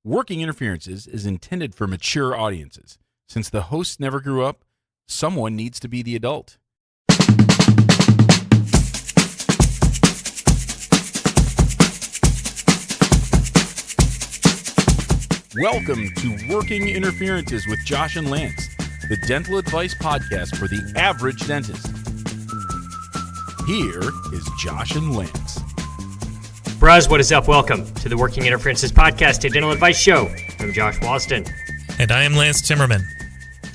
Working Interferences is intended for mature audiences. Since the hosts never grew up, someone needs to be the adult. Welcome to Working Interferences with Josh and Lance, the dental advice podcast for the average dentist. Here is Josh and Lance. Bros, what is up? Welcome to the Working Interferences podcast, a dental advice show. I'm Josh Walston. And I am Lance Timmerman.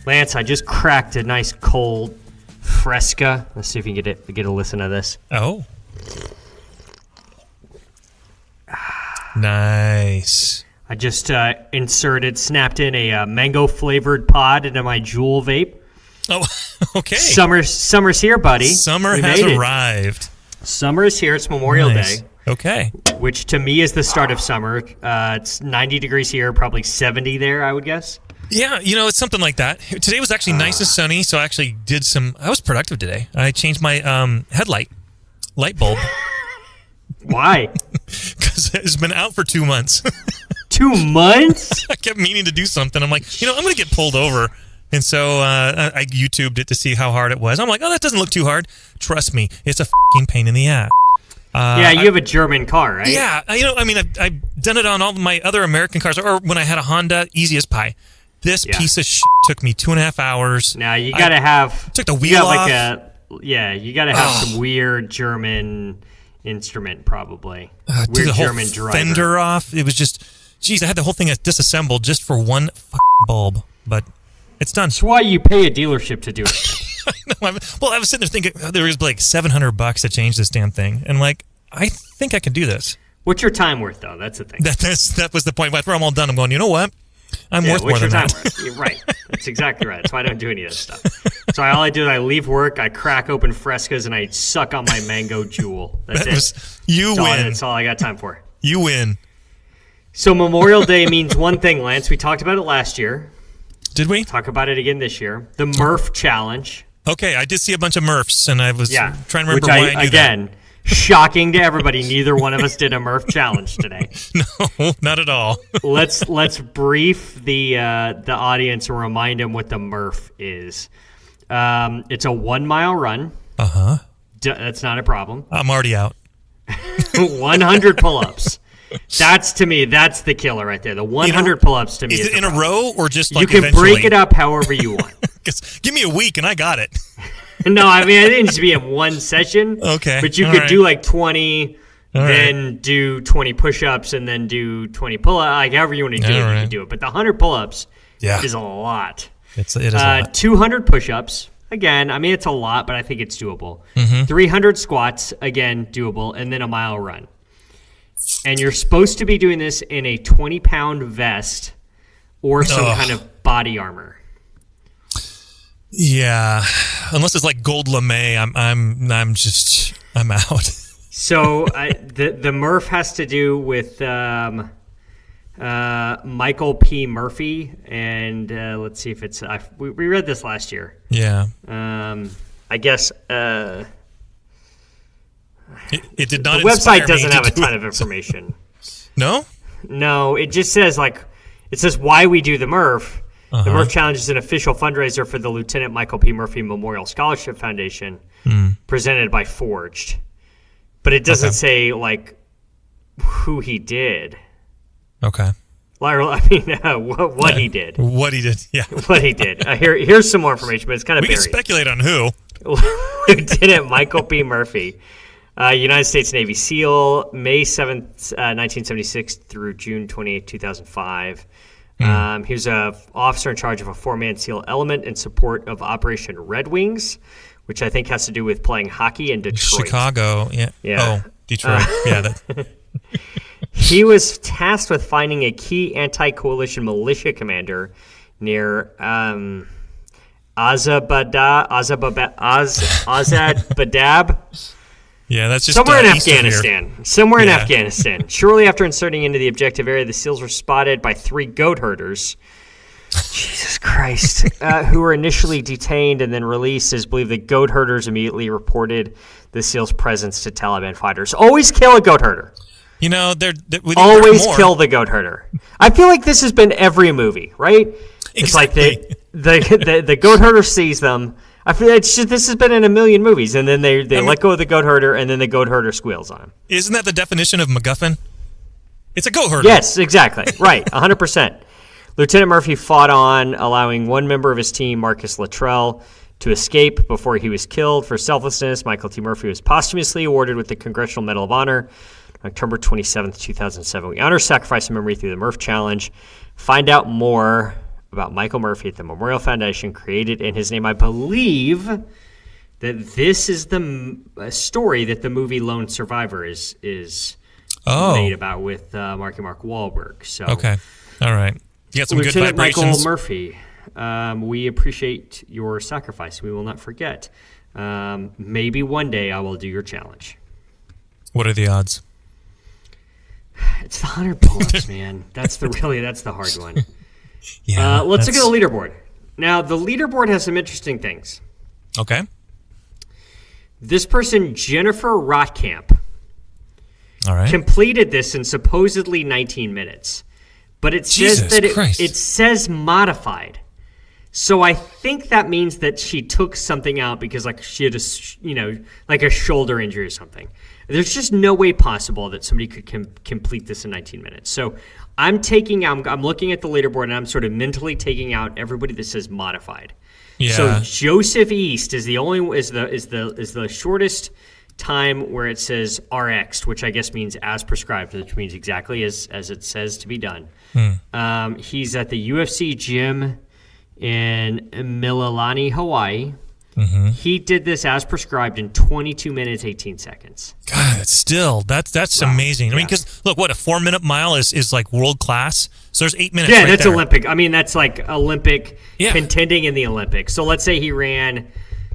Lance, I just cracked a nice cold Fresca. Let's see if you can get a listen to this. Oh. Nice. I just snapped in a mango-flavored pod into my Juul vape. Oh, okay. Summer's here, buddy. Summer has arrived. Summer is here. It's Memorial Day. Okay. Which to me is the start of summer. It's 90 degrees here, probably 70 there, I would guess. Yeah, it's something like that. Today was actually nice and sunny, so I actually I was productive today. I changed my light bulb. Why? Because it's been out for 2 months. 2 months? I kept meaning to do something. I'm like, I'm going to get pulled over. And so I YouTubed it to see how hard it was. I'm like, oh, that doesn't look too hard. Trust me, it's a f***ing pain in the ass. Yeah, you have a German car, right? Yeah, I've done it on all my other American cars, or when I had a Honda, easy as pie. This piece of shit took me 2.5 hours. Now you gotta have took the wheel off. You gotta have some weird German instrument, probably. Weird took the German whole fender off. It was just, I had the whole thing disassembled just for one bulb, but it's done. That's why you pay a dealership to do it. I was sitting there thinking there was like $700 to change this damn thing, and I think I can do this. What's your time worth, though? That's the thing. That was the point. After I'm all done, I'm going, you know what? I'm worth more than that. What's your time worth? You're right. That's exactly right. That's why I don't do any of this stuff. So all I do is I leave work, I crack open Frescas, and I suck on my mango Juul. That's it. You win. That's all I got time for. You win. So Memorial Day means one thing, Lance. We talked about it last year. Did we? Talk about it again this year. The Murph Challenge. Okay, I did see a bunch of Murphs, and I was trying to remember why I knew again, that. Shocking to everybody, neither one of us did a Murph challenge today. No, not at all. Let's brief the audience and remind them what the Murph is. It's a 1 mile run. Uh-huh. That's not a problem. I'm already out. 100 pull-ups. That's the killer right there. The 100 pull-ups to me is it in a row or just you can eventually? Break it up however you want. Give me a week and I got it. No, I didn't just be in one session. Okay. But you could do 20, then do 20 push-ups, and then do 20 pull-ups. However you want to do it, you can do it. But the 100 pull-ups is a lot. It is a lot. 200 push-ups. Again, it's a lot, but I think it's doable. Mm-hmm. 300 squats, again, doable, and then a mile run. And you're supposed to be doing this in a 20-pound vest or some kind of body armor. Yeah, unless it's like gold lame, I'm out. So the Murph has to do with Michael P. Murphy, and let's see if it's we read this last year. Yeah. I guess it did not. The website doesn't have a ton of information. No, it just says it says why we do the Murph. The Murph Challenge is an official fundraiser for the Lieutenant Michael P. Murphy Memorial Scholarship Foundation, presented by Forged. But it doesn't say, who he did. Okay. What he did. What he did, yeah. What he did. Here's some more information, but it's kind of buried. We can speculate on who. Lieutenant Michael P. Murphy, United States Navy SEAL, May 7th, 1976 through June 28th, 2005. He was an officer in charge of a 4-man SEAL element in support of Operation Red Wings, which I think has to do with playing hockey in Detroit. Chicago, yeah. Oh, Detroit, He was tasked with finding a key anti-coalition militia commander near Azadbadab. Yeah, that's just somewhere in Afghanistan. Shortly after inserting into the objective area, the SEALs were spotted by 3 goat herders. Jesus Christ. Who were initially detained and then released. As believed the goat herders immediately reported the SEALs' presence to Taliban fighters. Always kill a goat herder. You know, they're we need always more. kill the goat herder. I feel like this has been every movie, right? It's Exactly. like the goat herder sees them. I feel like this has been in a million movies, and then they let go of the goat herder, and then the goat herder squeals on him. Isn't that the definition of MacGuffin? It's a goat herder. Yes, exactly. Right, 100%. Lieutenant Murphy fought on, allowing one member of his team, Marcus Luttrell, to escape before he was killed for selflessness. Michael T. Murphy was posthumously awarded with the Congressional Medal of Honor on October 27th, 2007. We honor sacrifice and memory through the Murph Challenge. Find out more about Michael Murphy at the Memorial Foundation created in his name. I believe that this is the story that the movie Lone Survivor is made about with Mark Wahlberg. So Okay. All right. You got some Lieutenant good vibrations. Michael Murphy, we appreciate your sacrifice. We will not forget. Maybe one day I will do your challenge. What are the odds? It's the 100 pull-ups, man. That's the hard one. Yeah. Let's look at the leaderboard. Now, the leaderboard has some interesting things. Okay. This person, Jennifer Rotkamp, All right. completed this in supposedly 19 minutes. But it says Jesus that Christ. it says modified. So I think that means that she took something out because like she had like a shoulder injury or something. There's just no way possible that somebody could complete this in 19 minutes. So I'm looking at the leaderboard and I'm sort of mentally taking out everybody that says modified. Yeah. So Joseph East is the shortest time where it says RX, which I guess means as prescribed, which means exactly as it says to be done. He's at the UFC gym in Mililani, Hawaii. Mm-hmm. He did this as prescribed in 22 minutes, 18 seconds. God, that's amazing. I mean, because look, what a 4-minute mile is like world class. So there's 8 minutes. Yeah, right that's there. Olympic. I mean, that's like Olympic Yeah. contending in the Olympics. So let's say he ran,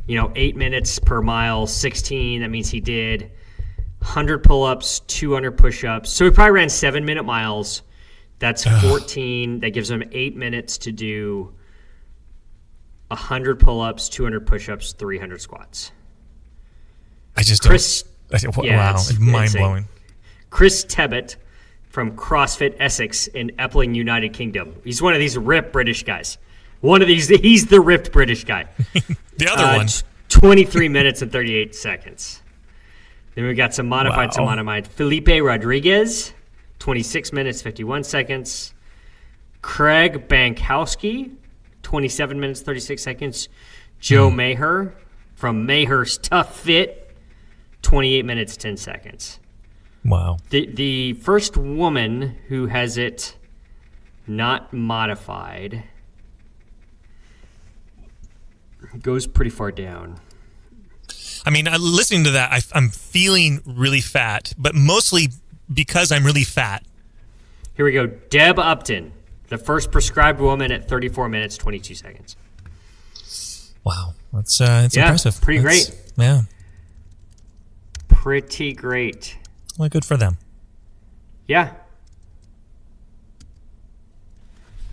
8 minutes per mile, 16. That means he did 100 pull-ups, 200 push-ups. So he probably ran 7-minute miles. That's 14. That gives him 8 minutes to do 100 pull-ups, 200 push-ups, 300 squats. I just Chris, don't. yeah, Wow, it's it's mind blowing. Chris Tebbett from CrossFit Essex in Epling, United Kingdom. He's one of these ripped British guys. He's the ripped British guy. The other one. 23 minutes and 38 seconds. Then we got some modified, some modified. Felipe Rodriguez, 26 minutes, 51 seconds. Craig Bankowski, 27 minutes, 36 seconds. Joe Maher from Maher's Tough Fit, 28 minutes, 10 seconds. Wow. The first woman who has it not modified goes pretty far down. I mean, listening to that, I'm feeling really fat, but mostly because I'm really fat. Here we go. Deb Upton, the first prescribed woman at 34 minutes, 22 seconds. Wow. That's impressive. Pretty great. Yeah. Pretty great. Well, good for them. Yeah.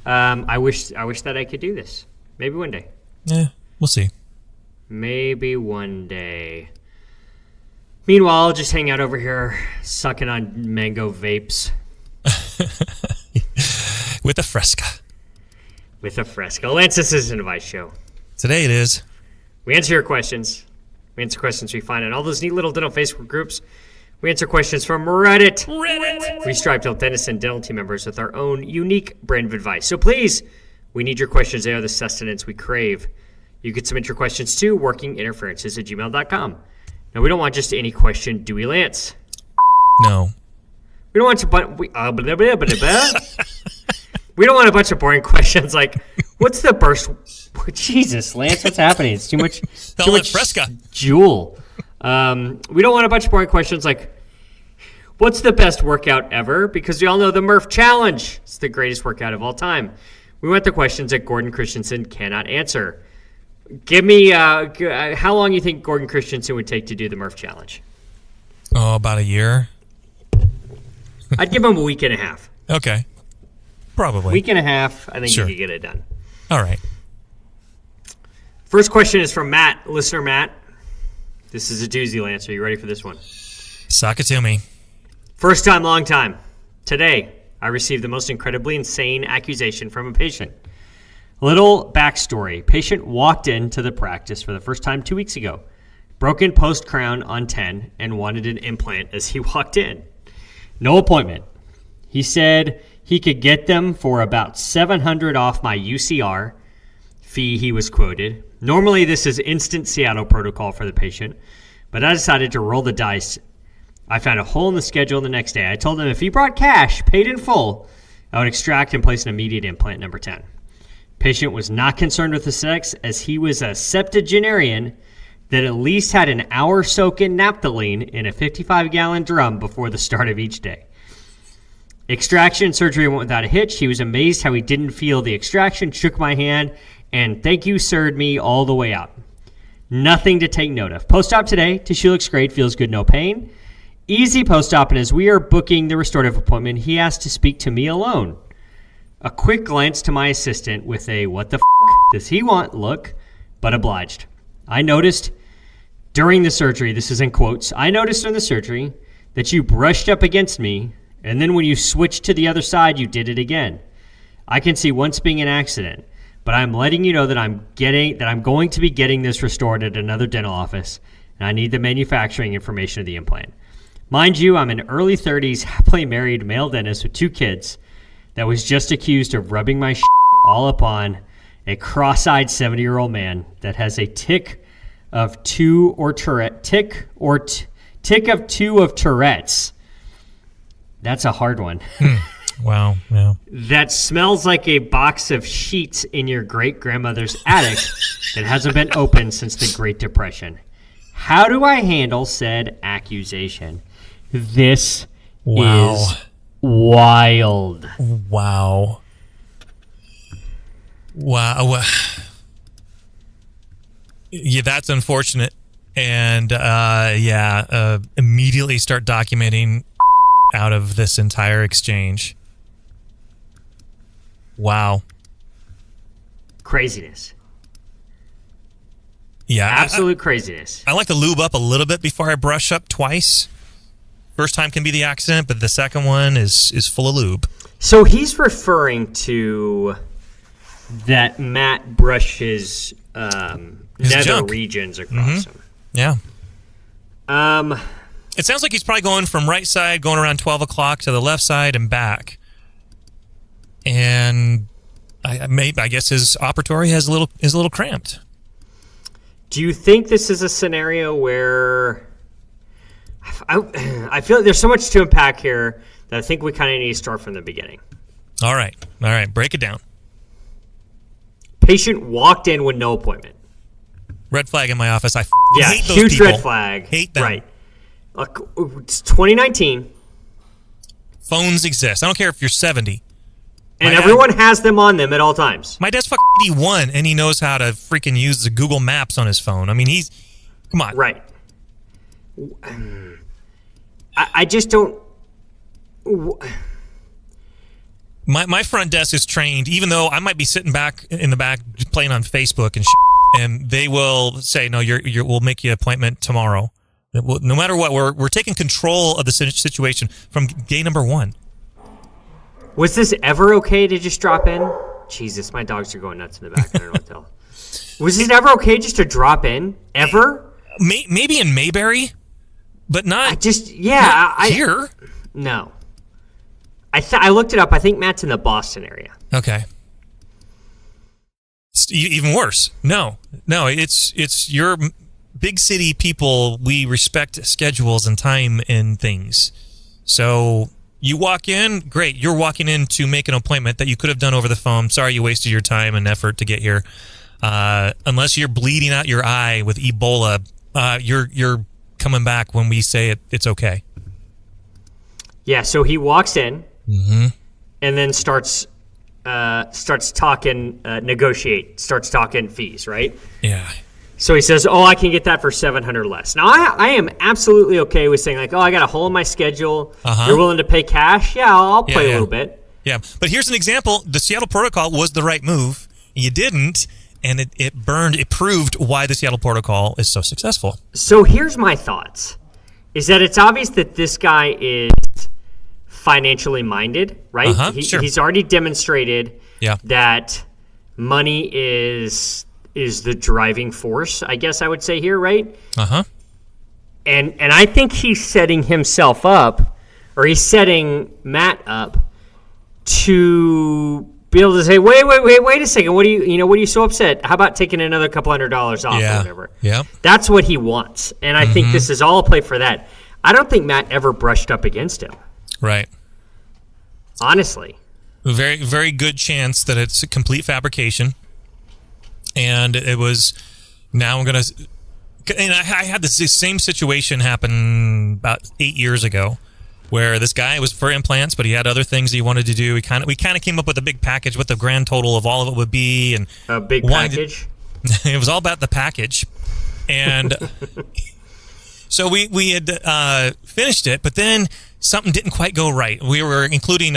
I wish that I could do this. Maybe one day. Yeah, we'll see. Maybe one day. Meanwhile, I'll just hang out over here sucking on mango vapes. With a Fresca. With a Fresca. Lance, this is an advice show. Today it is. We answer your questions. We answer questions we find in all those neat little dental Facebook groups. We answer questions from Reddit. We strive to help dentists and dental team members with our own unique brand of advice. So please, we need your questions. They are the sustenance we crave. You can submit your questions to workinginterferences@gmail.com. Now, we don't want just any question, do we, Lance? No. We don't want we don't want a bunch of boring questions like, what's the burst? Jesus, Lance, what's happening? It's too much. Too much Fresca. Jewel. We don't want a bunch of boring questions like, what's the best workout ever? Because we all know the Murph Challenge. It's the greatest workout of all time. We want the questions that Gordon Christensen cannot answer. Give me how long you think Gordon Christensen would take to do the Murph Challenge? Oh, about a year. I'd give him a week and a half. Okay. Probably. Week and a half, I think Sure. you could get it done. All right. First question is from Matt, listener Matt. This is a doozy, Lance. Are you ready for this one? Sock it to me. First time, long time. Today, I received the most incredibly insane accusation from a patient. Little backstory. Patient walked into the practice for the first time 2 weeks ago. Broken post crown on 10 and wanted an implant as he walked in. No appointment. He said he could get them for about $700 off my UCR fee, he was quoted. Normally, this is instant Seattle protocol for the patient, but I decided to roll the dice. I found a hole in the schedule the next day. I told him if he brought cash, paid in full, I would extract and place an immediate implant number 10. Patient was not concerned with the sex, as he was a septuagenarian that at least had an hour soak in naphthalene in a 55-gallon drum before the start of each day. Extraction surgery went without a hitch. He was amazed how he didn't feel the extraction, shook my hand, and thank you, sir'd me all the way out. Nothing to take note of. Post-op today. Tissue looks great. Feels good. No pain. Easy post-op, and as we are booking the restorative appointment, he asked to speak to me alone. A quick glance to my assistant with a what the f*** does he want look, but obliged. I noticed during the surgery, this is in quotes, I noticed during the surgery that you brushed up against me, and then when you switched to the other side, you did it again. I can see once being an accident, but I'm letting you know that I'm going to be getting this restored at another dental office, and I need the manufacturing information of the implant. Mind you, I'm an early 30s, happily married male dentist with 2 kids that was just accused of rubbing my all upon a cross-eyed 70-year-old man that has a tick of 2 of Tourette's. That's a hard one. Wow. Yeah. That smells like a box of sheets in your great-grandmother's attic that hasn't been opened since the Great Depression. How do I handle said accusation? This is wild. Wow. Yeah, that's unfortunate. And immediately start documenting out of this entire exchange. Wow. Craziness. Yeah. Absolute craziness. I like to lube up a little bit before I brush up twice. First time can be the accident, but the second one is full of lube. So he's referring to that Matt brushes nether junk. regions across him. Yeah. It sounds like he's probably going from right side, going around 12 o'clock to the left side and back. And I guess his operatory is a little cramped. Do you think this is a scenario where I feel like there's so much to unpack here that I think we kind of need to start from the beginning? All right. Break it down. Patient walked in with no appointment. Red flag in my office. I hate those huge people. Red flag. Hate them. Right. It's 2019. Phones exist. I don't care if you're 70. And everyone has them on them at all times. My dad's fucking 81, and he knows how to freaking use the Google Maps on his phone. I mean, come on. Right. I just don't... My front desk is trained, even though I might be sitting back in the back playing on Facebook and and they will say, no, we'll make you an appointment tomorrow. No matter what, we're taking control of the situation from day number 1. Was this ever okay to just drop in? Jesus, my dogs are going nuts in the back. I don't know what to tell. Was it ever okay just to drop in? Ever? Maybe in Mayberry, but not here. No. I looked it up. I think Matt's in the Boston area. Okay. It's even worse. No, it's your big city people. We respect schedules and time and things. So you walk in, great. You're walking in to make an appointment that you could have done over the phone. Sorry you wasted your time and effort to get here. Unless you're bleeding out your eye with Ebola, you're coming back when we say it's okay. Yeah, so he walks in and then starts talking, starts talking fees, right? Yeah. So he says, I can get that for $700 less. Now, I am absolutely okay with saying, like, I got a hole in my schedule. You're willing to pay cash? Yeah, I'll play a little bit. Yeah, but here's an example. The Seattle Protocol was the right move. You didn't, and it proved why the Seattle Protocol is so successful. So here's my thoughts. is that it's obvious that this guy is financially minded, right? Sure. He's already demonstrated Yeah. that money is the driving force, I guess I would say here, right? Uh-huh. And I think he's setting himself up, or he's setting Matt up to be able to say, wait a second, what are you so upset? How about taking another couple $100 off or whatever? Yeah. That's what he wants. And I think this is all a play for that. I don't think Matt ever brushed up against him. Right. Honestly. Very, very good chance that it's a complete fabrication. And it was, now I'm going to, and I had this same situation happen about 8 years ago, where this guy was for implants, but he had other things he wanted to do. We kind of came up with a big package, what the grand total of all of it would be, and a big package. It was all about the package, and so we had finished it, but then something didn't quite go right. We were including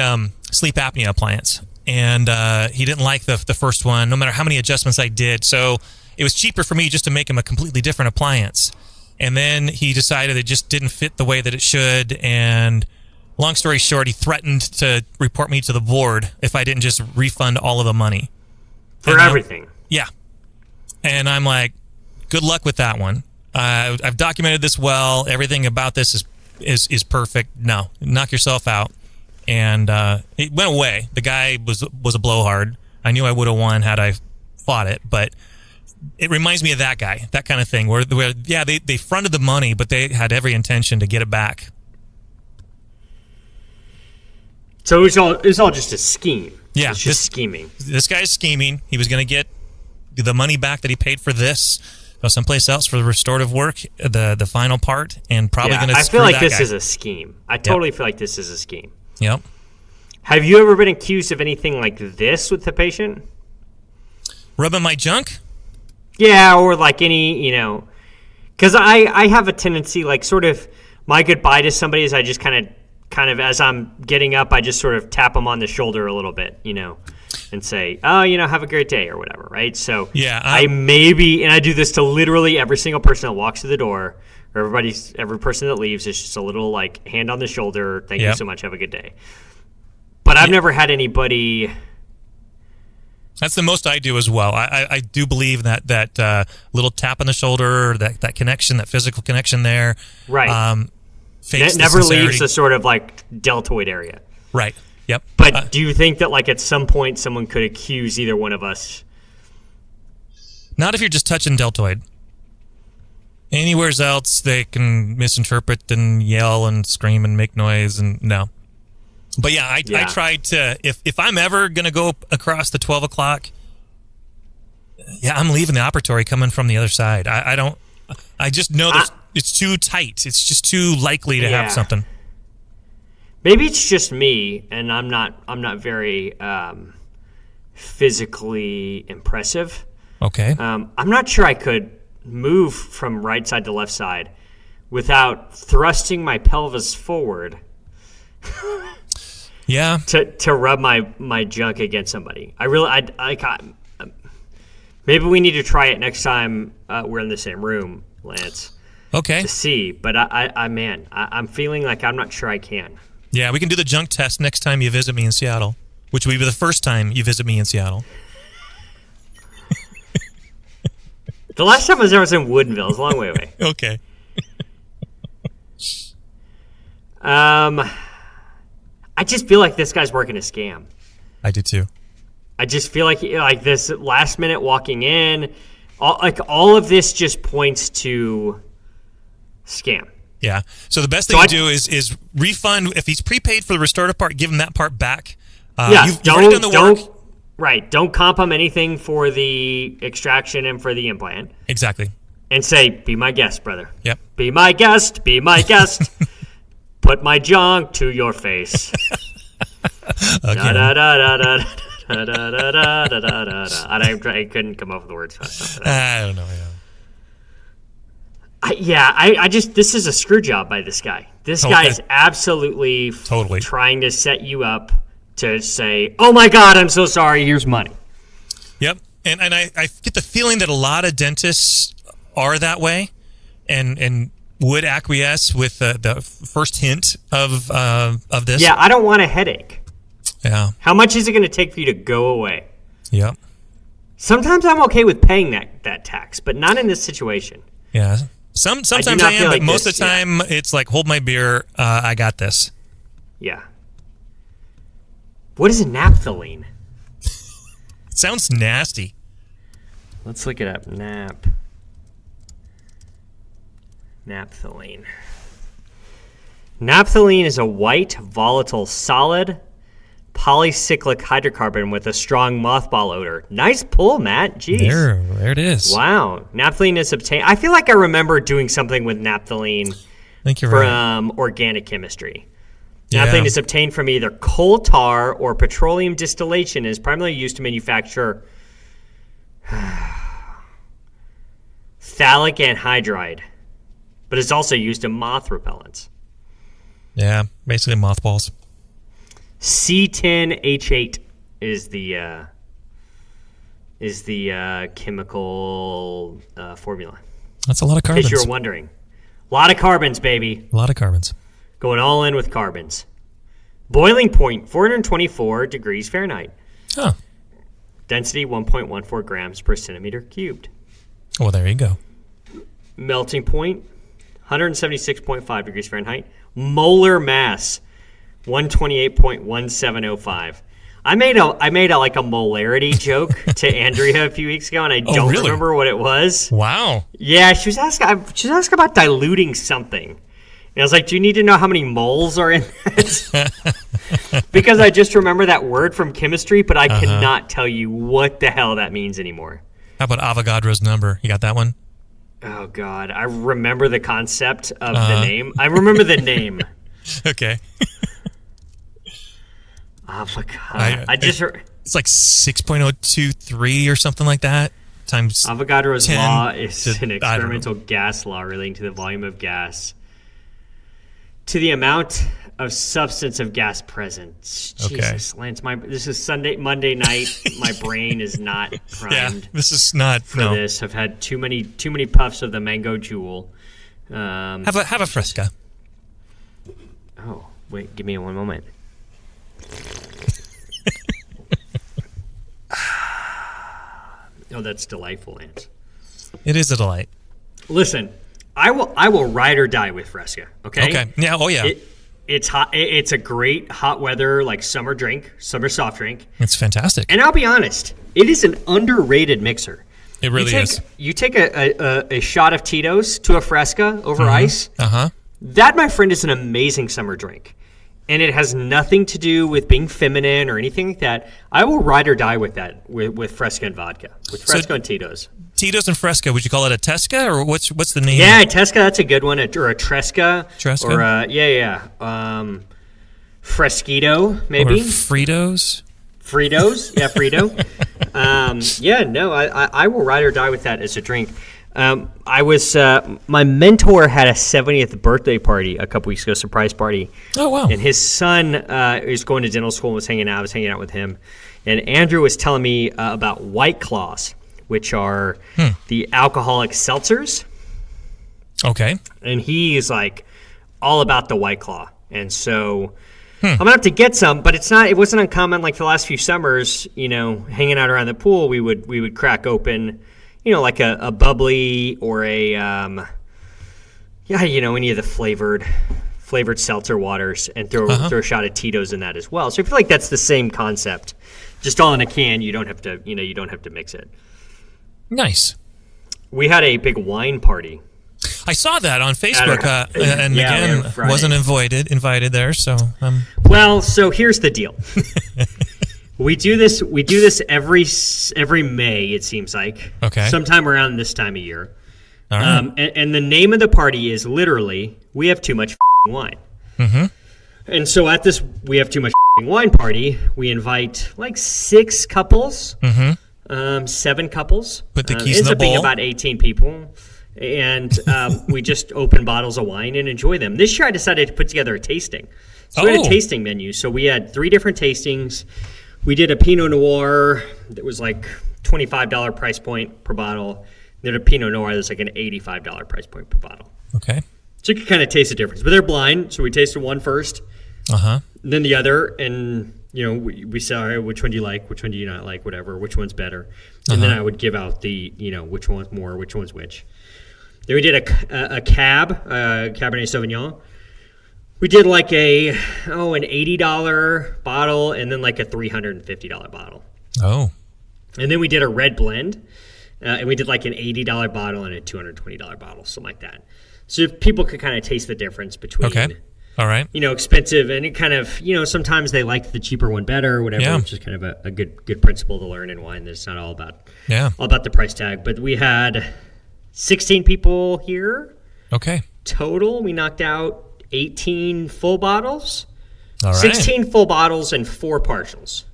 sleep apnea appliance, and he didn't like the first one, no matter how many adjustments I did. So it was cheaper for me just to make him a completely different appliance. And then he decided it just didn't fit the way that it should. And long story short, he threatened to report me to the board if I didn't just refund all of the money. For everything. Yeah. And I'm like, good luck with that one. I've documented this well. Everything about this is perfect. No, knock yourself out. And it went away. The guy was a blowhard. I knew I would have won had I fought it, but it reminds me of that guy, that kind of thing, where they fronted the money, but they had every intention to get it back. So it's all just a scheme. Yeah, it's just scheming. This guy's scheming. He was going to get the money back that he paid for this, go someplace else for the restorative work, the final part, and probably going to screw that guy. I feel like this is a scheme. I totally feel like this is a scheme. Yep. Have you ever been accused of anything like this with the patient? Rubbing my junk? Yeah, or like any, because I have a tendency, like sort of my goodbye to somebody is I just kind of as I'm getting up, I just sort of tap them on the shoulder a little bit, and say, oh, have a great day or whatever, right? So yeah, and I do this to literally every single person that walks through the door, or every person that leaves is just a little like hand on the shoulder, thank you so much, have a good day. But I've never had anybody. That's the most I do as well. I do believe that little tap on the shoulder, that connection, that physical connection there. Right. It never leaves the sort of like deltoid area. Right. Yep. But do you think that like at some point someone could accuse either one of us? Not if you're just touching deltoid. Anywhere else they can misinterpret and yell and scream and make noise and no. But yeah, I tried to, if I'm ever going to go across the 12 o'clock, I'm leaving the operatory coming from the other side. I just know that it's too tight. It's just too likely to have something. Maybe it's just me, and I'm not very physically impressive. Okay. I'm not sure I could move from right side to left side without thrusting my pelvis forward. Yeah. To rub my junk against somebody. Maybe we need to try it next time we're in the same room, Lance. Okay. To see, but I'm feeling like I'm not sure I can. Yeah, we can do the junk test next time you visit me in Seattle, which will be the first time you visit me in Seattle. The last time I was ever in Woodinville. It's a long way away. Okay. I just feel like this guy's working a scam. I do too. I just feel like this last minute walking in, all of this just points to scam. Yeah. So the best thing to do is refund. If he's prepaid for the restorative part, give him that part back. You've already done the work. Right. Don't comp him anything for the extraction and for the implant. Exactly. And say, be my guest, brother. Yep. Be my guest. Be my guest. Put my junk to your face. Again. I couldn't come up with the words fast enough. I don't know. This is a screw job by this guy. This guy is absolutely totally trying to set you up to say, oh my God, I'm so sorry, here's money. Yep. And I get the feeling that a lot of dentists are that way. And would acquiesce with the first hint of this. Yeah, I don't want a headache. Yeah. How much is it going to take for you to go away? Yep. Sometimes I'm okay with paying that tax, but not in this situation. Yeah. Sometimes I am, but most of the time it's like, hold my beer, I got this. Yeah. What is naphthalene? It sounds nasty. Let's look it up. Naphthalene. Naphthalene is a white, volatile, solid, polycyclic hydrocarbon with a strong mothball odor. Nice pull, Matt. Jeez. There it is. Wow. Naphthalene is obtained. I feel like I remember doing something with naphthalene from organic chemistry. Yeah. Naphthalene is obtained from either coal tar or petroleum distillation and is primarily used to manufacture phthalic anhydride, but it's also used in moth repellents. Yeah, basically mothballs. C10H8 is the chemical formula. That's a lot of carbons. In case you were wondering. A lot of carbons, baby. A lot of carbons. Going all in with carbons. Boiling point, 424 degrees Fahrenheit. Oh. Density, 1.14 grams per centimeter cubed. Well, there you go. Melting point, 176.5 degrees Fahrenheit. Molar mass, 128.1705. I made a like a molarity joke to Andrea a few weeks ago, and I don't remember what it was. Wow. Yeah, she was asking about diluting something. And I was like, do you need to know how many moles are in that? Because I just remember that word from chemistry, but I cannot tell you what the hell that means anymore. How about Avogadro's number? You got that one? Oh, God. I remember the concept of the name. I remember the name. Okay. Avocado. It's like 6.023 or something like that. Times Avogadro's 10 law is an experimental gas law relating to the volume of gas to the amount of substance of gas present. Jesus, Lance, this is Monday night. My brain is not primed. Yeah, this is not for this. I've had too many puffs of the mango jewel. Have a Fresca. Oh, wait, give me one moment. Oh, that's delightful, Lance. It is a delight. Listen, I will ride or die with Fresca. Okay. Okay. Yeah. Oh yeah. It's hot. It's a great hot weather like summer soft drink. It's fantastic. And I'll be honest, it is an underrated mixer. It really is. You take a shot of Tito's to a Fresca over ice. That, my friend, is an amazing summer drink. And it has nothing to do with being feminine or anything like that. I will ride or die with that, with Fresca and vodka, with Fresca and Tito's. Tito's and Fresca, would you call it a Tesca, or what's the name? Yeah, Tesca, that's a good one, or a Tresca. Tresca? Or Fresquito, maybe. Or Fritos? Fritos, yeah, Frito. I will ride or die with that as a drink. My mentor had a 70th birthday party a couple weeks ago, surprise party. Oh, wow. And his son is going to dental school and was hanging out. I was hanging out with him. And Andrew was telling me about White Claws, which are the alcoholic seltzers. Okay. And he is like all about the White Claw. And so I'm going to have to get some, but it wasn't uncommon. Like for the last few summers, hanging out around the pool, we would crack open like a bubbly or a, any of the flavored seltzer waters and throw a shot of Tito's in that as well. So I feel like that's the same concept, just all in a can. You don't have to mix it. Nice. We had a big wine party. I saw that on Facebook, and again, wasn't invited there. So, well, so here's the deal. We do this every May, it seems like. Okay. Sometime around this time of year. All right. And the name of the party is literally, we have too much wine. Mm-hmm. And so at this we have too much wine party, we invite like 6 couples, 7 couples. Put the keys in the bowl. Ends up being about 18 people. And we just open bottles of wine and enjoy them. This year I decided to put together a tasting. So we had a tasting menu. So we had 3 different tastings. We did a Pinot Noir that was like $25 price point per bottle. We did a Pinot Noir that's like an $85 price point per bottle. Okay. So you can kind of taste the difference. But they're blind, so we tasted one first, then the other, and we saw which one do you like, which one do you not like, whatever, which one's better. And then I would give out the, which one's more, which one's which. Then we did a Cabernet Sauvignon. We did like an $80 bottle and then like a $350 bottle. Oh. And then we did a red blend, and we did like an $80 bottle and a $220 bottle, something like that. So people could kind of taste the difference between, all right, expensive and it kind of, sometimes they like the cheaper one better or whatever, which is kind of a good principle to learn in wine. That it's not all about the price tag. But we had 16 people here. Okay. Total, we knocked out 18 full bottles, all right. 16 full bottles and 4 partials.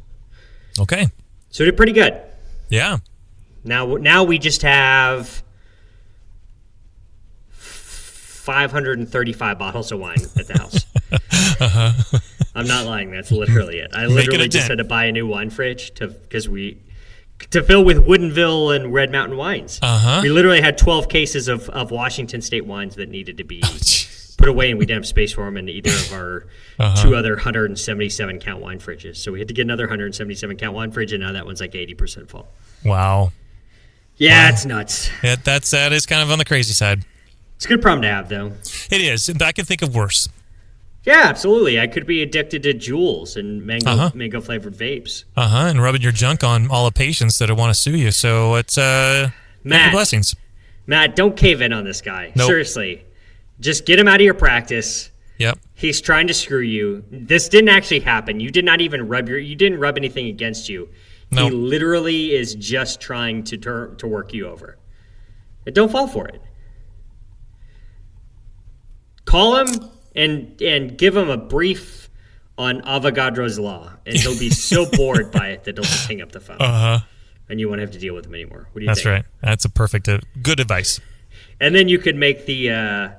Okay. So we did pretty good. Yeah. Now we just have 535 bottles of wine at the house. I'm not lying. That's literally it. I literally just had to buy a new wine fridge to fill with Woodinville and Red Mountain wines. We literally had 12 cases of Washington State wines that needed to be put away, and we didn't have space for them in either of our 2 other 177 count wine fridges. So we had to get another 177 count wine fridge, and now that one's like 80% full. Wow. Yeah, it's nuts. Yeah, that is kind of on the crazy side. It's a good problem to have, though. It is. I can think of worse. Yeah, absolutely. I could be addicted to Juuls and mango flavored vapes. And rubbing your junk on all the patients that want to sue you. So it's blessings. Matt, don't cave in on this guy. Nope. Seriously. Just get him out of your practice. Yep. He's trying to screw you. This didn't actually happen. You did not even you didn't rub anything against you. Nope. He literally is just trying to work you over. And don't fall for it. Call him and give him a brief on Avogadro's law, and he'll be so bored by it that he'll just hang up the phone. And you won't have to deal with him anymore. What do you think? That's right. That's a perfect, good advice. And then you could make the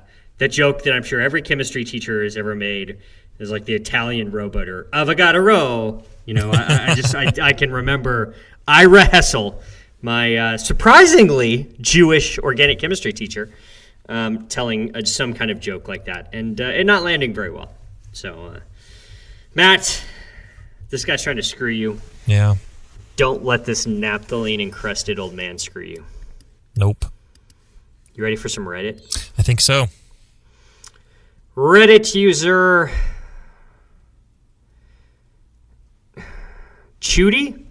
joke that I'm sure every chemistry teacher has ever made is like the Italian robot or Avogadro. I can remember Ira Hessel, my surprisingly Jewish organic chemistry teacher, telling some kind of joke like that and not landing very well. So, Matt, this guy's trying to screw you. Yeah. Don't let this naphthalene-encrusted old man screw you. Nope. You ready for some Reddit? I think so. Reddit user Chudy?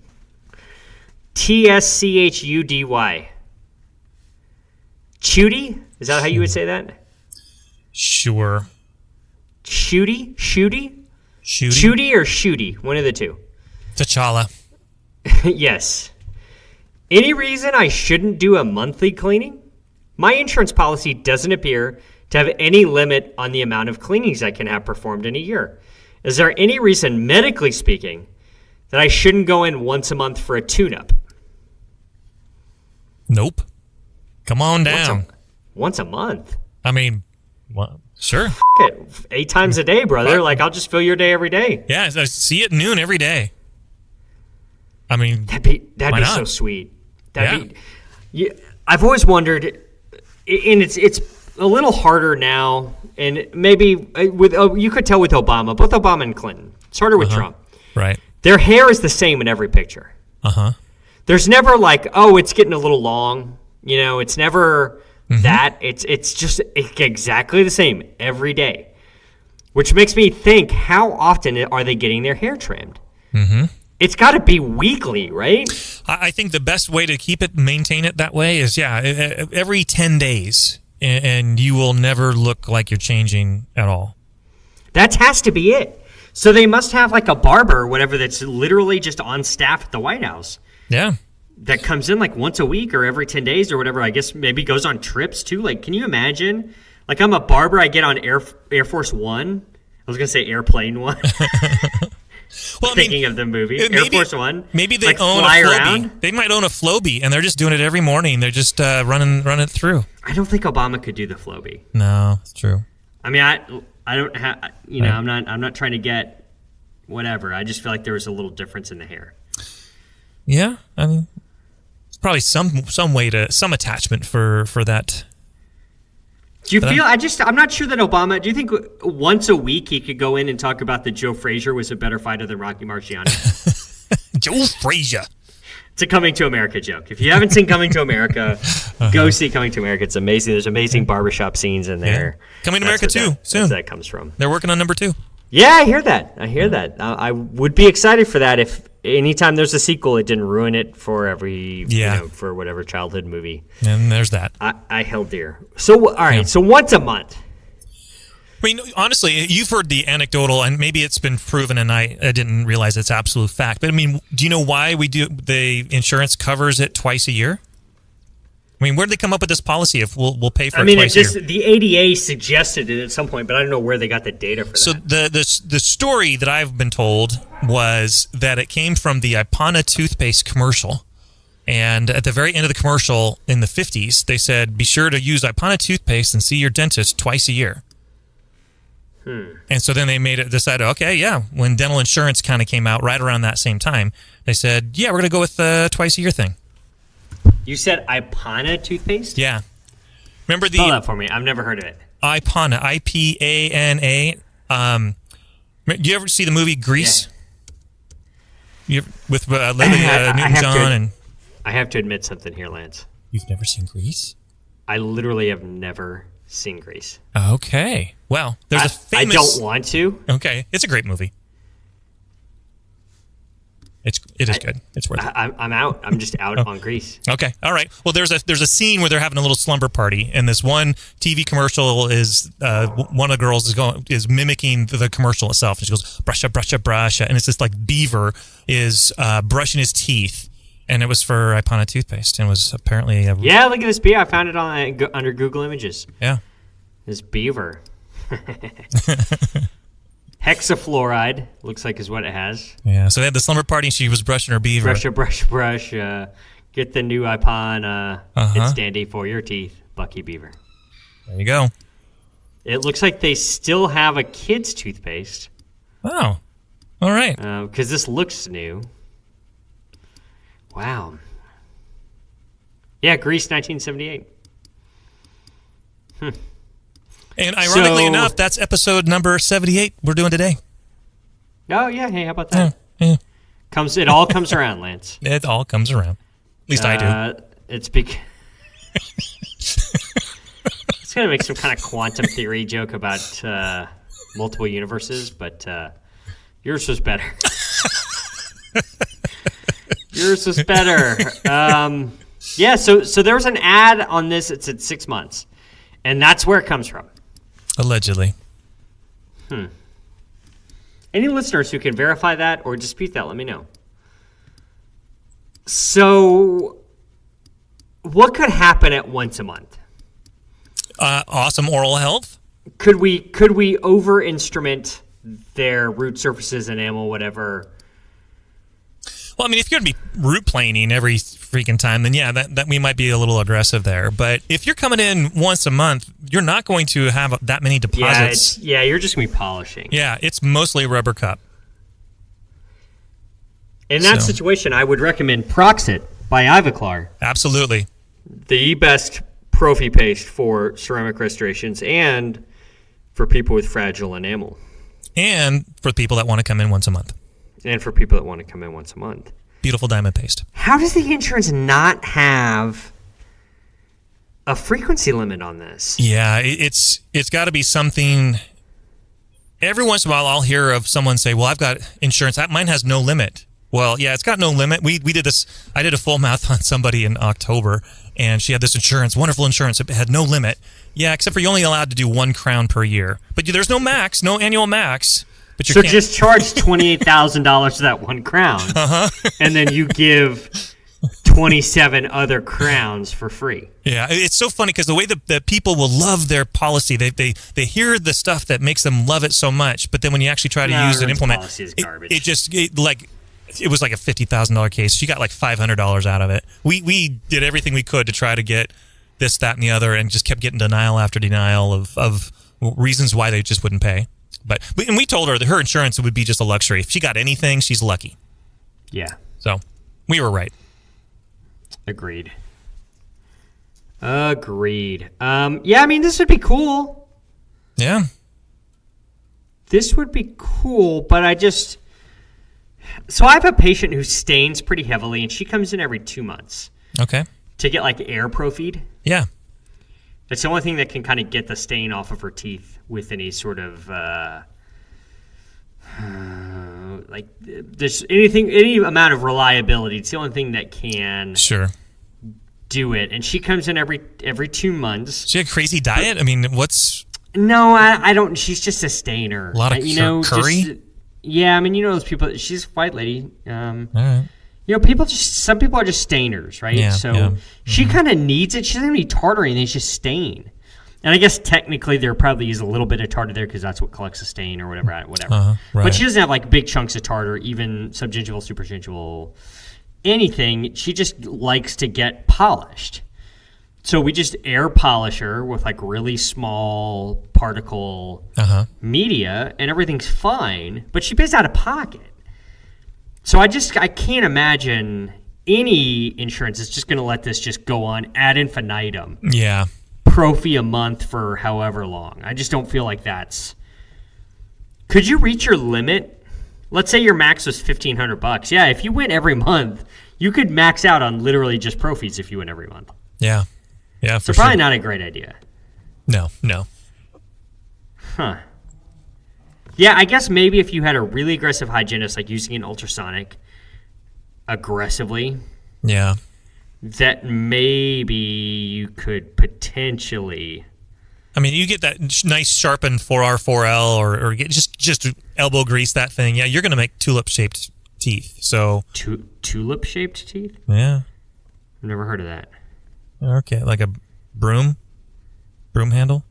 Tschudy. Chudy? Is that how you would say that? Sure. Shooty? Shooty or Shooty? One of the two. T'Challa. Yes. Any reason I shouldn't do a monthly cleaning? My insurance policy doesn't appear to have any limit on the amount of cleanings I can have performed in a year. Is there any reason, medically speaking, that I shouldn't go in once a month for a tune-up? Nope. Come on down. Once a month? I mean, well, sure. It. 8 times a day, brother. Like, I'll just fill your day every day. Yeah, I see it at noon every day. I mean, that'd be so sweet. I've always wondered, and it's a little harder now, and maybe you could tell with Obama, both Obama and Clinton. It's harder with Trump. Right. Their hair is the same in every picture. There's never like, oh, it's getting a little long. It's never that. It's just exactly the same every day, which makes me think, how often are they getting their hair trimmed? It's got to be weekly, right? I think the best way to maintain it that way is, every 10 days, and you will never look like you're changing at all. That has to be it. So they must have like a barber or whatever that's literally just on staff at the White House. Yeah. That comes in like once a week or every 10 days or whatever. I guess maybe goes on trips too. Like, can you imagine? Like, I'm a barber. I get on Air Force One. I was going to say Airplane One. Well, thinking of the movie Air Force One. Maybe they like own fly a Flowbee. around. They might own a Flowbee, and they're just doing it every morning. They're just running it through. I don't think Obama could do the Flowbee. No, it's true. I mean, I don't have. Right. I'm not trying to get whatever. I just feel like there was a little difference in the hair. Yeah, I mean, it's probably some way to some attachment for that. Do you feel? I'm not sure that Obama. Do you think once a week he could go in and talk about that Joe Frazier was a better fighter than Rocky Marciano? Joe Frazier. It's a Coming to America joke. If you haven't seen Coming to America, go see Coming to America. It's amazing. There's amazing barbershop scenes in there. Yeah. Coming to America too. Soon. That comes from. They're working on number 2. Yeah, I hear that. I would be excited for that if anytime there's a sequel, it didn't ruin it for for whatever childhood movie. And there's that. I held dear. So, all right. So once a month. I mean, honestly, you've heard the anecdotal, and maybe it's been proven, and I didn't realize it's absolute fact. But I mean, do you know why the insurance covers it twice a year? I mean, where did they come up with this policy if we'll pay for it twice a year? The ADA suggested it at some point, but I don't know where they got the data for that. So the story that I've been told was that it came from the Ipana toothpaste commercial. And at the very end of the commercial in the 50s, they said, be sure to use Ipana toothpaste and see your dentist twice a year. And so then they decided, okay, yeah, when dental insurance kind of came out right around that same time, they said, yeah, we're going to go with the twice a year thing. You said Ipana toothpaste? Yeah. Remember Spell that for me. I've never heard of it. Ipana, I-P-A-N-A. Do you ever see the movie Grease? Yeah. With Olivia Newton-John and... I have to admit something here, Lance. You've never seen Grease? I literally have never seen Grease. Okay. Well, there's a famous... I don't want to. Okay. It's a great movie. It is good. It's worth it. I'm out. I'm just out on Grease. Okay. All right. Well, there's a scene where they're having a little slumber party, and this one TV commercial is one of the girls is mimicking the commercial itself. And she goes, brusha, brusha, brusha. And it's this like beaver is brushing his teeth. And it was for Ipana toothpaste. And it was apparently... Yeah, look at this beaver. I found it under Google Images. Yeah. This beaver. Hexafluoride, looks like is what it has. Yeah, so they had the slumber party and she was brushing her beaver. Brush. Get the new Ipana. It's dandy for your teeth, Bucky Beaver. There you go. It looks like they still have a kid's toothpaste. Oh, all right. Because this looks new. Wow. Yeah, Grease 1978. And ironically enough, that's episode number 78 we're doing today. Oh, yeah. Hey, how about that? Yeah. It all comes around, Lance. It all comes around. At least I do. It's because... It's going to make some kind of quantum theory joke about multiple universes, but yours was better. Yours was better. Yeah, so there was an ad on this. It said 6 months. And that's where it comes from. Allegedly. Any listeners who can verify that or dispute that, let me know. So, what could happen at once a month? Awesome oral health. Could we over-instrument their root surfaces, enamel, whatever? Well, I mean, if you're going to be root planing every freaking time, then yeah, that we might be a little aggressive there. But if you're coming in once a month, you're not going to have that many deposits. Yeah, you're just going to be polishing. Yeah, it's mostly rubber cup. In that situation, I would recommend Proxit by Ivoclar. Absolutely. The best prophy paste for ceramic restorations and for people with fragile enamel. And for people that want to come in once a month. And for people that want to come in once a month. Beautiful diamond paste. How does the insurance not have a frequency limit on this? Yeah, it's got to be something. Every once in a while, I'll hear of someone say, well, I've got insurance. Mine has no limit. Well, yeah, it's got no limit. We did this. I did a full mouth on somebody in October, and she had this insurance, wonderful insurance. It had no limit. Yeah, except for you're only allowed to do 1 crown per year. But there's no max, no annual max. But so just charge $28,000 for that 1 crown, and then you give 27 other crowns for free. Yeah, it's so funny because the way that people will love their policy, they hear the stuff that makes them love it so much, but then when you actually try to use and implement, policy is garbage. It was like a $50,000 case. She got like $500 out of it. We did everything we could to try to get this, that, and the other, and just kept getting denial after denial of reasons why they just wouldn't pay. And we told her that her insurance would be just a luxury. If she got anything, she's lucky. Yeah. So we were right. Agreed. Agreed. Yeah, I mean, this would be cool. Yeah. This would be cool, but so I have a patient who stains pretty heavily, and she comes in every 2 months. Okay. To get like air pro feed. Yeah. It's the only thing that can kind of get the stain off of her teeth with any sort of like there's any amount of reliability. It's the only thing that can do it. And she comes in every 2 months. She had a crazy diet. I mean, No, I don't. She's just a stainer. A lot of curry. Yeah, I mean, those people. She's a white lady. All right. Some people are just stainers, right? Yeah, so she kind of needs it. She doesn't need tartar or anything. It's just stain. And I guess technically there probably is a little bit of tartar there because that's what collects the stain or whatever. Right. But she doesn't have like big chunks of tartar, even subgingival, supergingival, anything. She just likes to get polished. So we just air polish her with like really small particle media and everything's fine. But she pays out of pocket. So I can't imagine any insurance is just going to let this just go on ad infinitum. Yeah. Pro fee a month for however long. I just don't feel like that's. Could you reach your limit? Let's say your max was $1,500. Yeah, if you went every month, you could max out on literally just pro fees if you went every month. Yeah. Yeah, so probably not a great idea. No. Huh. Yeah, I guess maybe if you had a really aggressive hygienist, like using an ultrasonic aggressively, that maybe you could potentially. I mean, you get that nice sharpened 4R4L or get just elbow grease that thing. Yeah, you're going to make tulip-shaped teeth. So tulip-shaped teeth? Yeah. I've never heard of that. Okay, like a broom handle.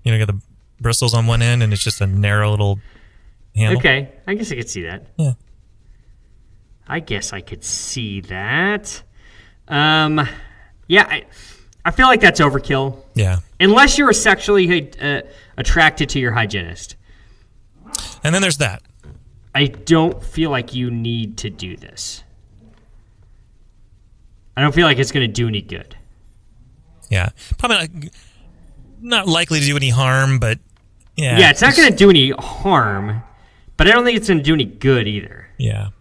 You got the bristles on one end, and it's just a narrow little handle. Okay, I guess I could see that. Yeah. I guess I could see that. Yeah, I feel like that's overkill. Yeah. Unless you're sexually attracted to your hygienist. And then there's that. I don't feel like you need to do this. I don't feel like it's going to do any good. Yeah. Probably not likely to do any harm, but yeah. Yeah, it's not going to do any harm, but I don't think it's going to do any good either. Yeah.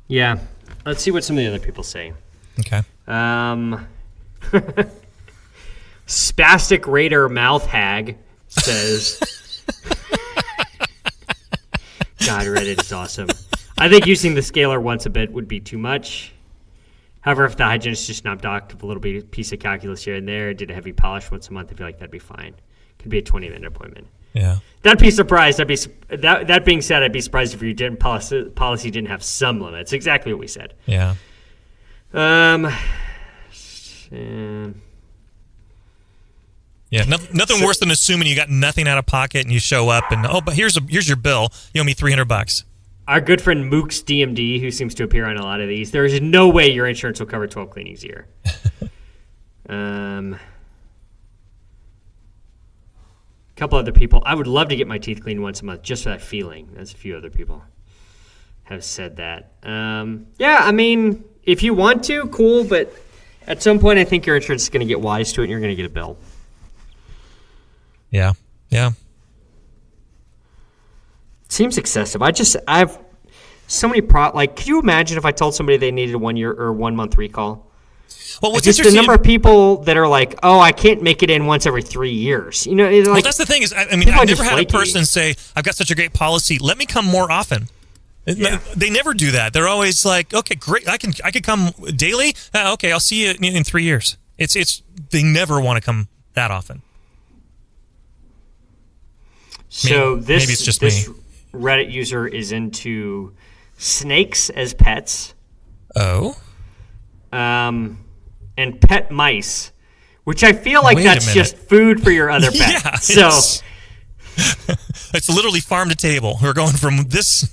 Yeah. Let's see what some of the other people say. Okay. Spastic Raider Mouth Hag says, God, Reddit is awesome. I think using the scaler once a bit would be too much. However, if the hygienist just knocked off a little piece of calculus here and there, did a heavy polish once a month, I feel like that'd be fine. Could be a 20-minute appointment. Yeah. That'd be surprised. That being said, I'd be surprised if your policy didn't have some limits. Exactly what we said. Yeah. Yeah, nothing worse than assuming you got nothing out of pocket and you show up and but here's your bill. You owe me $300. Our good friend Mook's DMD, who seems to appear on a lot of these, there is no way your insurance will cover 12 cleanings a year. A couple other people. I would love to get my teeth cleaned once a month just for that feeling. That's a few other people have said that. Yeah, I mean, if you want to, cool, but at some point I think your insurance is going to get wise to it and you're going to get a bill. Yeah. Seems excessive. I've so many could you imagine if I told somebody they needed a 1 year or 1 month recall? Well, what's just the number of people that are like, oh, I can't make it in once every 3 years. Well, that's the thing is, I mean, I've never had a person say, I've got such a great policy, let me come more often. Yeah. They never do that. They're always like, okay, great, I could come daily. Okay, I'll see you in 3 years. It's they never want to come that often. So maybe it's just this me. Reddit user is into snakes as pets. Oh. And pet mice, which I feel like that's just food for your other pets. Yeah, it's literally farm to table. We're going from this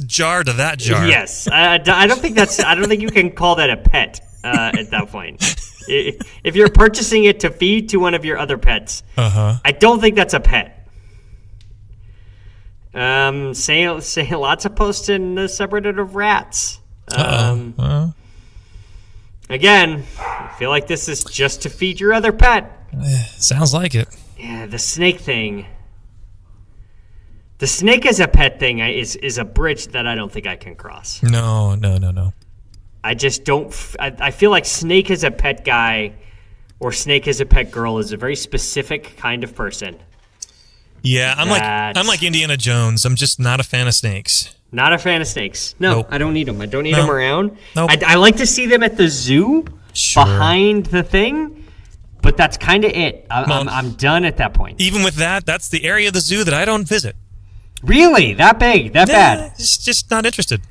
jar to that jar. Yes, I don't think you can call that a pet at that point. If you're purchasing it to feed to one of your other pets, I don't think that's a pet. Say lots of posts in the subreddit of rats. Again, feel like this is just to feed your other pet. Sounds like it. Yeah, the snake thing. The snake as a pet thing is a bridge that I don't think I can cross. No. I just don't. I feel like snake as a pet guy or snake as a pet girl is a very specific kind of person. Yeah, I'm like Indiana Jones. I'm just not a fan of snakes. Not a fan of snakes. No, Nope. I don't need them. I don't need them around. Nope. I like to see them at the zoo Sure. behind the thing, but that's kind of it. I'm done at that point. Even with that, that's the area of the zoo that I don't visit. Really? That big? That bad? Just not interested.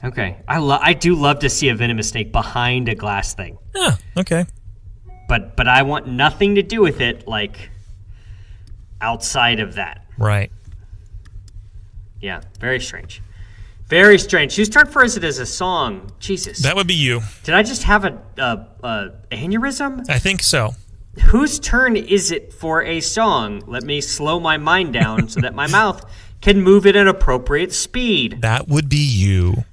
Okay. I do love to see a venomous snake behind a glass thing. Yeah, okay. But I want nothing to do with it, like, outside of that. Right. Yeah, very strange. Very strange. Whose turn for is it as a song? Jesus. That would be you. Did I just have a aneurysm? I think so. Whose turn is it for a song? Let me slow my mind down so that my mouth can move at an appropriate speed. That would be you.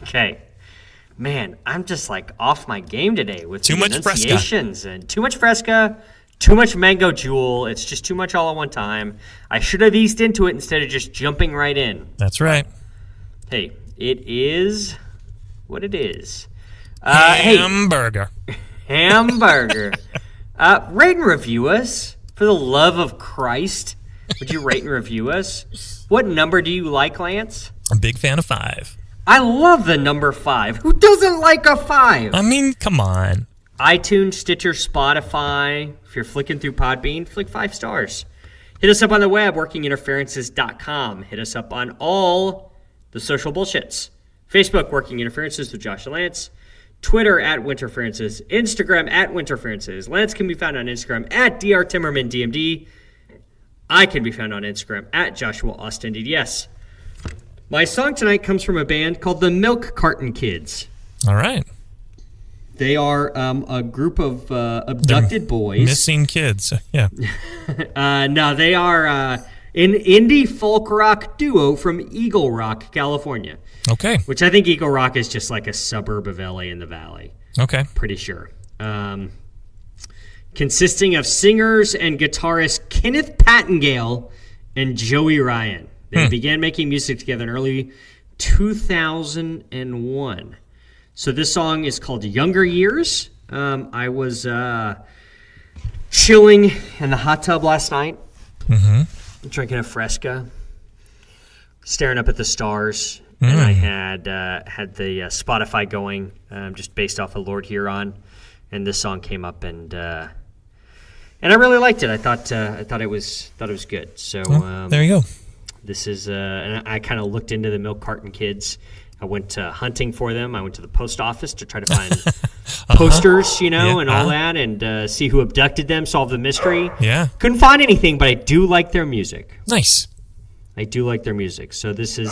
Okay. Man, I'm just like off my game today with Too the much Fresca. enunciations and too much Fresca, too much Mango Jewel. It's just too much all at one time. I should have eased into it instead of just jumping right in. That's right. Hey, it is what it is. Hamburger. Hamburger. Rate and review us. For the love of Christ, would you rate and review us? What number do you like, Lance? I'm a big fan of 5. I love the number 5. Who doesn't like a 5? I mean, come on. iTunes, Stitcher, Spotify. If you're flicking through Podbean, flick 5 stars. Hit us up on the web, workinginterferences.com. Hit us up on all the social bullshits. Facebook, Working Interferences with Josh and Lance. Twitter, @Winterferences. Instagram, @Winterferences. Lance can be found on Instagram, @DrTimmermanDMD. I can be found on Instagram, @JoshuaAustinDDS. My song tonight comes from a band called the Milk Carton Kids. All right. They are a group of abducted boys. Missing kids. Yeah. No, they are an indie folk rock duo from Eagle Rock, California. Okay. Which I think Eagle Rock is just like a suburb of LA in the Valley. Okay. Pretty sure. Consisting of singers and guitarist Kenneth Pattengale and Joey Ryan. They began making music together in early 2001. So this song is called Younger Years. I was chilling in the hot tub last night, drinking a Fresca, staring up at the stars, and I had the Spotify going, just based off of Lord Huron, and this song came up, and I really liked it. I thought it was good. So there you go. This is, and I kind of looked into the Milk Carton Kids. I went hunting for them. I went to the post office to try to find posters, and all that, and see who abducted them, solve the mystery. Yeah. Couldn't find anything, but I do like their music. Nice. I do like their music. So this is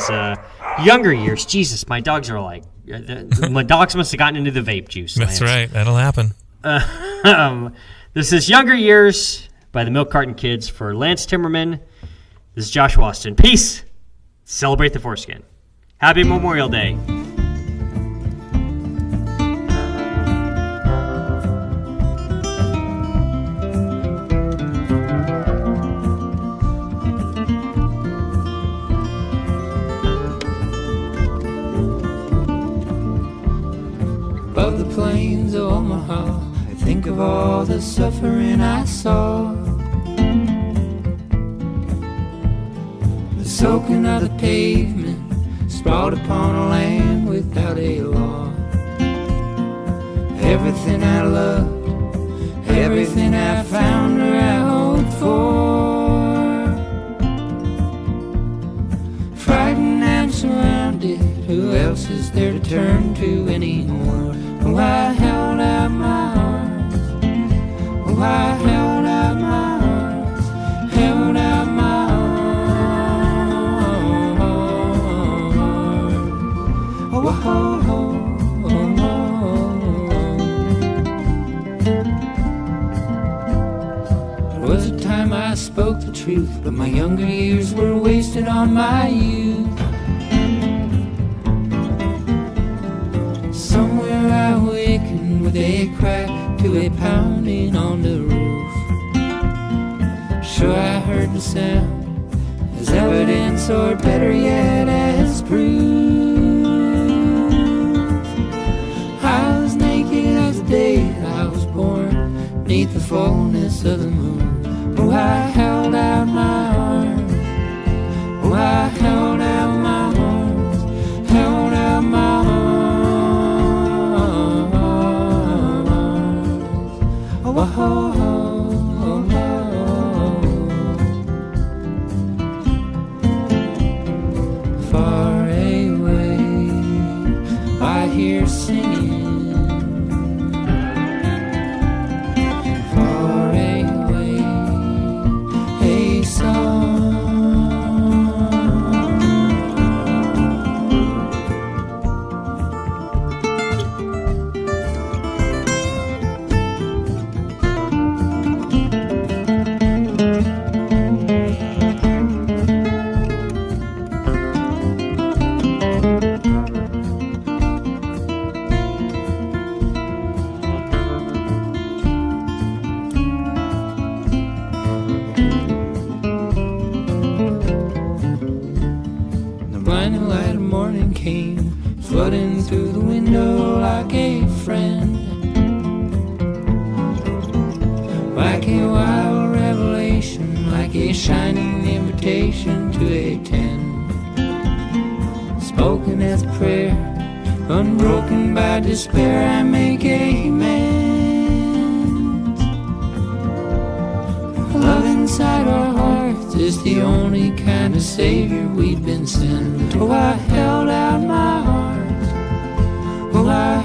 Younger Years. Jesus, my dogs are like, my dogs must have gotten into the vape juice. That's Lance. right. That'll happen. This is Younger Years by the Milk Carton Kids for Lance Timmerman. This is Josh Austin. Peace. Celebrate the foreskin. Happy Memorial Day. Above the plains of Omaha, I think of all the suffering I saw. The soaking of the pavement sprawled upon a land without a law. Everything I loved, everything I found or I hoped for. Frightened and surrounded, who else is there to turn to anymore? Oh, I held out my arms. Oh, I held out my arms. Held out my arms. Oh, oh, oh, oh, oh. There was a time I spoke the truth, but my younger years were wasted on my youth. Somewhere I awakened with a crack to a pounding on the roof. Sure, I heard the sound as evidence, or better yet, as proof. I was naked as the day I was born, beneath the fullness of the moon. Oh, I held out my arms. Oh, I held out my arms, held out my arms. Oh, oh, oh, oh, oh. Far away, I hear singing. Far away, a song. The blinding light of morning came flooding through the window like a friend, like a wild revelation, like a shining invitation to attend, spoken as a prayer, unbroken by despair. I make amends. Love inside our hearts is the only kind of savior we've been sent. Oh, I held out my arms. Oh, I